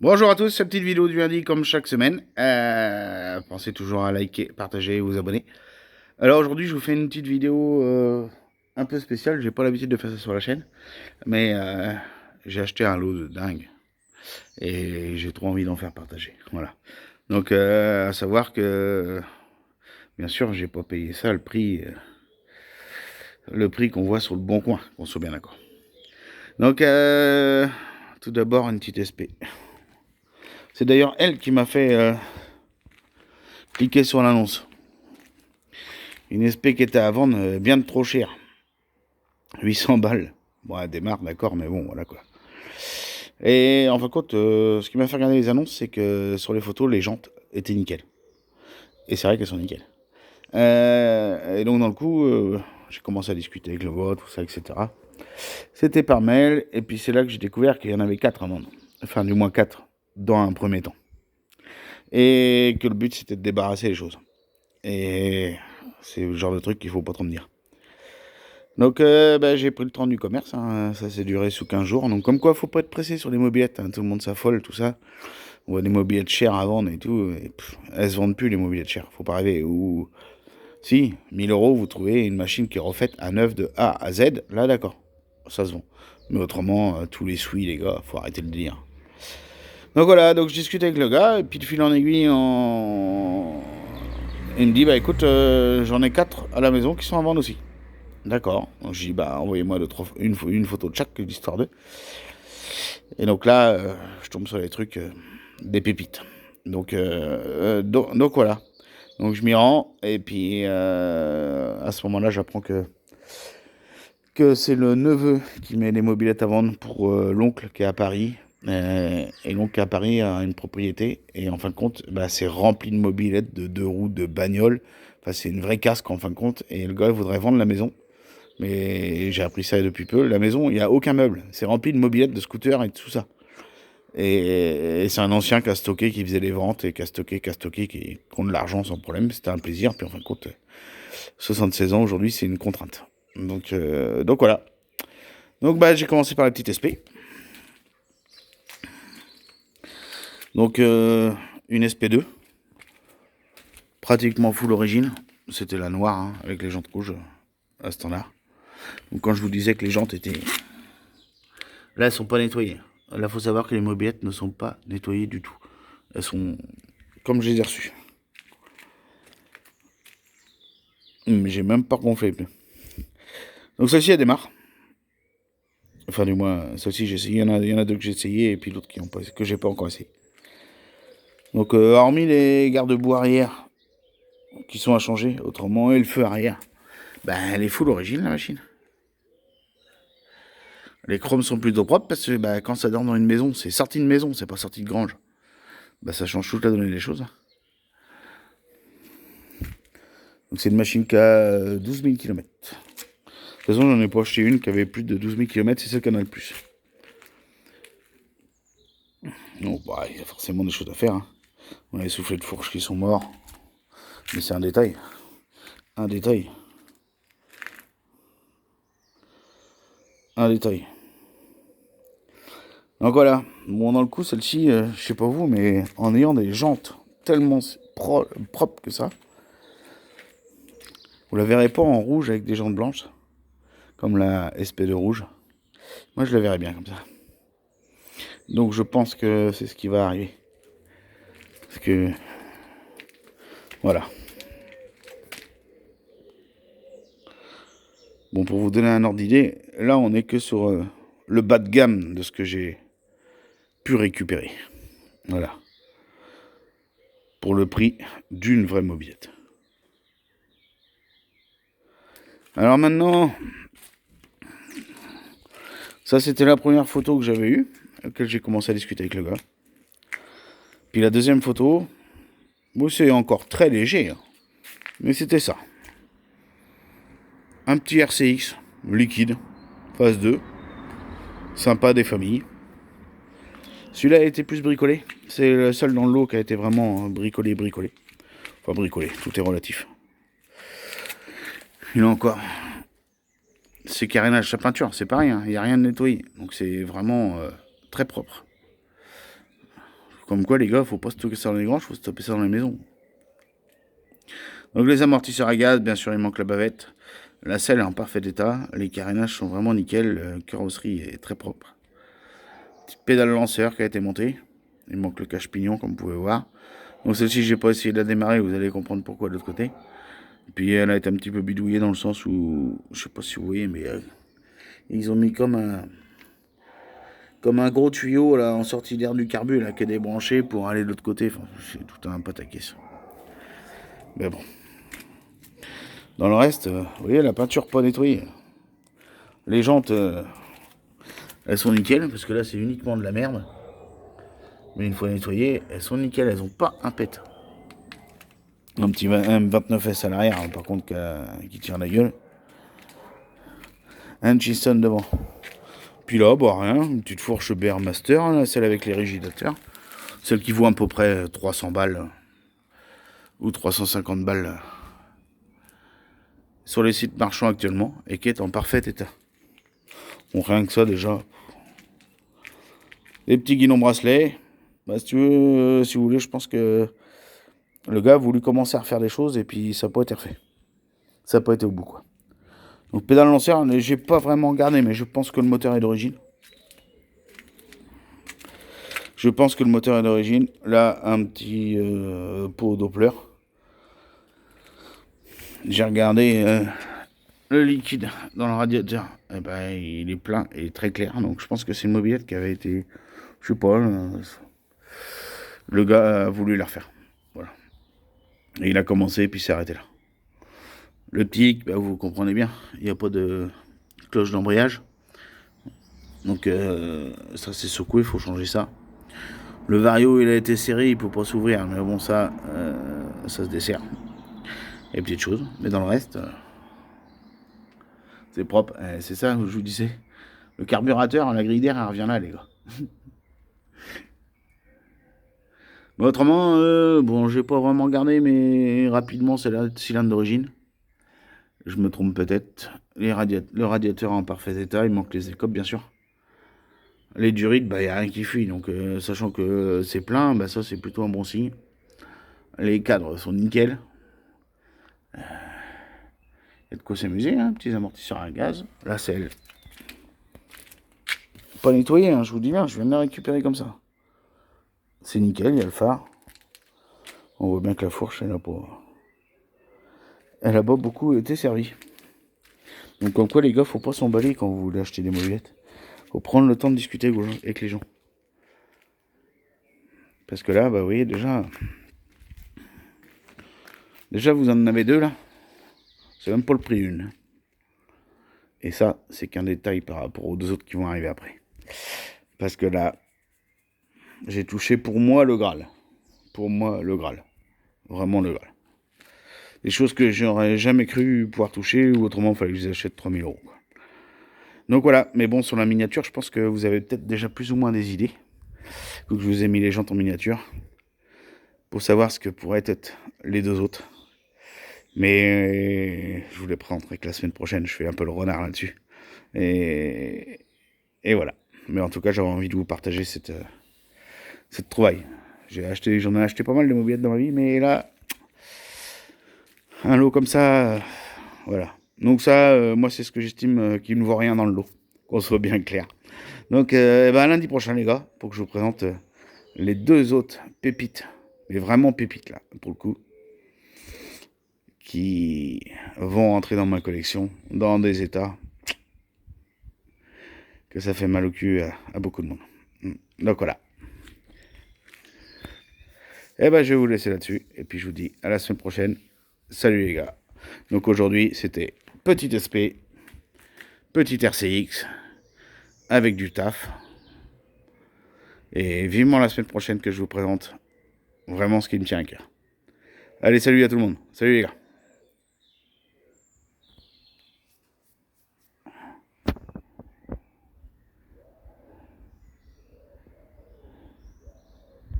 Bonjour à tous, cette petite vidéo du lundi comme chaque semaine. Pensez toujours à liker, partager et vous abonner. Alors aujourd'hui je vous fais une petite vidéo un peu spéciale. J'ai pas l'habitude de faire ça sur la chaîne. Mais j'ai acheté un lot de dingue. Et j'ai trop envie d'en faire partager. Voilà. Donc à savoir que bien sûr j'ai pas payé ça le prix qu'on voit sur le bon coin. On soit bien d'accord. Donc tout d'abord une petite SP. C'est d'ailleurs elle qui m'a fait cliquer sur l'annonce. Une SP qui était à vendre bien de trop cher. 800 balles. Bon, elle démarre, d'accord, mais bon, voilà quoi. Et en fin de compte, ce qui m'a fait regarder les annonces, c'est que sur les photos, les jantes étaient nickel. Et c'est vrai qu'elles sont nickel. Et donc, dans le coup, j'ai commencé à discuter avec le gars, tout ça, etc. C'était par mail, et puis c'est là que j'ai découvert qu'il y en avait 4 à vendre. Enfin, du moins 4, dans un premier temps. Et que le but, c'était de débarrasser les choses. Et c'est le genre de truc qu'il faut pas trop me dire. Donc j'ai pris le temps du commerce, hein. Ça s'est duré sous 15 jours. Donc comme quoi, faut pas être pressé sur les mobilettes, hein. Tout le monde s'affole, tout ça. On voit des mobilettes chères à vendre et tout. Et elles se vendent plus les mobilettes chères, faut pas rêver. Ou si, 1000 euros, vous trouvez une machine qui est refaite à neuf de A à Z, là d'accord, ça se vend. Mais autrement, tous les souis les gars, faut arrêter le délire. Donc voilà, donc je discute avec le gars, et puis de fil en aiguille, il me dit, bah écoute, j'en ai 4 à la maison qui sont à vendre aussi. D'accord. Donc je dis, bah envoyez-moi une photo de chaque, l'histoire d'eux. Et donc là, je tombe sur les trucs, des pépites. Donc voilà. Donc je m'y rends, et puis à ce moment-là, j'apprends que c'est le neveu qui met les mobilettes à vendre pour l'oncle qui est à Paris. Et l'oncle qui est à Paris a une propriété, et en fin de compte, bah, c'est rempli de mobilettes, de deux roues, de bagnoles. Enfin, c'est une vraie casque en fin de compte, et le gars il voudrait vendre la maison. Mais j'ai appris ça depuis peu. La maison, il n'y a aucun meuble. C'est rempli de mobilettes, de scooters et de tout ça. Et c'est un ancien qui a stocké, qui faisait les ventes et qui a stocké, qui compte de l'argent sans problème. C'était un plaisir. Puis en fin de compte, 76 ans aujourd'hui, c'est une contrainte. Donc voilà. Donc bah, j'ai commencé par la petite SP. Donc une SP2, pratiquement full origine. C'était la noire, hein, avec les jantes rouges à standard. Donc quand je vous disais que les jantes étaient... Là, elles sont pas nettoyées. Là, faut savoir que les mobilettes ne sont pas nettoyées du tout. Elles sont comme je les ai reçues. Mais j'ai même pas gonflé les pneus. Donc celle-ci, elle démarre. Enfin, du moins, celle-ci, j'ai essayé. Il y en a deux que j'ai essayé et puis l'autre que j'ai pas encore essayé. Donc, hormis les garde-boue arrière qui sont à changer, autrement, et le feu arrière, ben, elle est full origine, la machine. Les chromes sont plutôt propres parce que ben, quand ça dort dans une maison, c'est sorti de maison, c'est pas sorti de grange. Ben, ça change toute la donnée des choses. Donc, c'est une machine qui a 12 000 km. De toute façon, j'en ai pas acheté une qui avait plus de 12 000 km, c'est celle qui en a le plus. Donc, bah, il y a forcément des choses à faire, hein. On a les soufflets de fourche qui sont morts. Mais c'est un détail. Un détail. Un détail. Donc voilà. Bon, dans le coup, celle-ci, je sais pas vous, mais en ayant des jantes tellement propres que ça, vous la verrez pas en rouge avec des jantes blanches, comme la SP2 rouge. Moi, je la verrais bien comme ça. Donc je pense que c'est ce qui va arriver. Parce que... Voilà. Bon, pour vous donner un ordre d'idée, là, on est que sur le bas de gamme de ce que j'ai pu récupérer. Voilà. Pour le prix d'une vraie mobilette. Alors maintenant, ça c'était la première photo que j'avais eue, à laquelle j'ai commencé à discuter avec le gars. Puis la deuxième photo, bon, c'est encore très léger, hein, mais c'était ça. Un petit RCX liquide, phase 2, sympa des familles. Celui-là a été plus bricolé, c'est le seul dans le lot qui a été vraiment bricolé. Enfin bricolé, tout est relatif. Il a encore c'est carénage, sa peinture, c'est pareil, hein, il n'y a rien de nettoyé. Donc c'est vraiment très propre. Comme quoi, les gars, faut pas stocker ça dans les granges, faut stopper ça dans les maisons. Donc les amortisseurs à gaz, bien sûr, il manque la bavette. La selle est en parfait état. Les carénages sont vraiment nickel. La carrosserie est très propre. Petite pédale lanceur qui a été montée. Il manque le cache-pignon, comme vous pouvez voir. Donc celle-ci, j'ai pas essayé de la démarrer. Vous allez comprendre pourquoi de l'autre côté. Et puis elle a été un petit peu bidouillée dans le sens où, je sais pas si vous voyez, mais ils ont mis comme un gros tuyau là en sortie d'air du carbu là qui est débranché pour aller de l'autre côté. Enfin, c'est tout un pataquès. Mais bon. Dans le reste, vous voyez, la peinture pas nettoyée. Les jantes, elles sont nickel, parce que là, c'est uniquement de la merde. Mais une fois nettoyées, elles sont nickel, elles ont pas un pet. Un petit M29S à l'arrière, hein, par contre, qui tire la gueule. Un Chiston devant. Puis là, bah rien, une petite fourche BR Master, hein, celle avec les rigidateurs. Celle qui vaut à peu près 300 balles. Ou 350 balles. Sur les sites marchands actuellement, et qui est en parfait état. Bon, rien que ça déjà. Les petits guidons bracelets. Bah, si vous voulez, je pense que le gars a voulu commencer à refaire des choses et puis ça n'a pas été refait. Ça n'a pas été au bout, quoi. Donc pédale lanceur, j'ai pas vraiment regardé, mais je pense que le moteur est d'origine. Je pense que le moteur est d'origine. Là, un petit pot Doppler. J'ai regardé le liquide dans le radiateur. Eh ben, il est plein et très clair. Donc je pense que c'est une mobilette qui avait été, je sais pas, le gars a voulu la refaire. Voilà. Et il a commencé et puis s'est arrêté là. Le petit, bah, vous comprenez bien, il n'y a pas de cloche d'embrayage. Donc ça c'est secoué, il faut changer ça. Le vario il a été serré, il peut pas s'ouvrir, mais bon ça se dessert. Et petites choses, mais dans le reste, c'est propre. C'est ça que je vous disais. Le carburateur, la grille d'air, elle revient là les gars. Mais autrement, bon j'ai pas vraiment regardé, mais rapidement c'est la cylindre d'origine. Je me trompe peut-être. Le radiateur est en parfait état, il manque les écopes bien sûr. Les durites, bah, il n'y a rien qui fuit, donc sachant que c'est plein, bah, ça c'est plutôt un bon signe. Les cadres sont nickel. Il y a de quoi s'amuser, hein, petits amortisseurs à gaz. La selle. Pas nettoyé, hein, je vous dis bien, je viens de la récupérer comme ça. C'est nickel, il y a le phare. On voit bien que la fourche, elle a pas beaucoup été servie. Donc comme quoi les gars, faut pas s'emballer quand vous voulez acheter des mobilettes. Faut prendre le temps de discuter avec les gens. Parce que là, bah vous voyez, déjà vous en avez deux là. C'est même pas le prix d'une. Et ça, c'est qu'un détail par rapport aux deux autres qui vont arriver après. Parce que là, j'ai touché pour moi le Graal. Pour moi, le Graal. Vraiment le Graal. Des choses que j'aurais jamais cru pouvoir toucher, ou autrement, il fallait que je les achète 3000 €. Donc voilà, mais bon, sur la miniature, je pense que vous avez peut-être déjà plus ou moins des idées. Faut que je vous ai mis les jantes en miniature. Pour savoir ce que pourraient être les deux autres. Mais je vous les présenterai que la semaine prochaine, je fais un peu le renard là-dessus. Et voilà. Mais en tout cas, j'avais envie de vous partager cette trouvaille. J'en ai acheté pas mal de mobilettes dans ma vie, mais là, un lot comme ça, voilà. Donc ça, moi, c'est ce que j'estime qu'il ne vaut rien dans le lot, qu'on soit bien clair. Donc, lundi prochain, les gars, pour que je vous présente les deux autres pépites, mais vraiment pépites, là, pour le coup, qui vont entrer dans ma collection, dans des états que ça fait mal au cul à beaucoup de monde. Donc voilà. Je vais vous laisser là-dessus, et puis je vous dis à la semaine prochaine. Salut les gars. Donc aujourd'hui, c'était petit SP, petit RCX, avec du taf. Et vivement la semaine prochaine que je vous présente vraiment ce qui me tient à cœur. Allez, salut à tout le monde. Salut les gars.